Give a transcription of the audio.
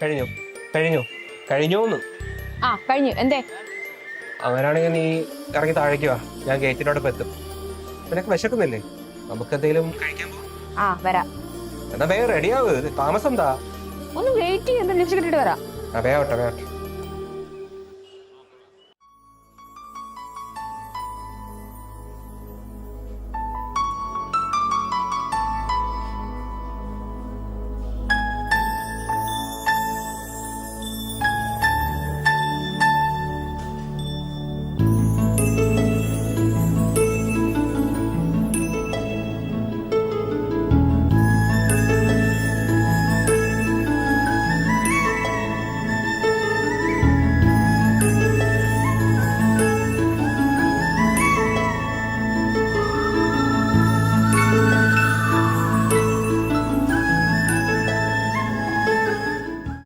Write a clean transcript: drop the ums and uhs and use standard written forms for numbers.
കഴിഞ്ഞു കഴിഞ്ഞു കഴിഞ്ഞോന്ന്. ആ കഴിഞ്ഞു. എന്തേ? അങ്ങനാണെങ്കിൽ നീ ഇറങ്ങി താഴേക്ക് വാ, ഞാൻ ഗേറ്റിനോടൊപ്പം എത്തും. നിനക്ക് വിശക്കുന്നില്ലേ? നമുക്ക് എന്തെങ്കിലും കഴിക്കാൻ പോവാം. ആ വരാം. എന്നാ വേഗം റെഡിയാവ്, താമസം എന്താ? ഒന്ന് വെയിറ്റ് ചെയ്യാൻ ലിപ്സ്റ്റിക് ഇട്ടിട്ട് വരാം. വേഗട്ടെ വേഗട്ടെ.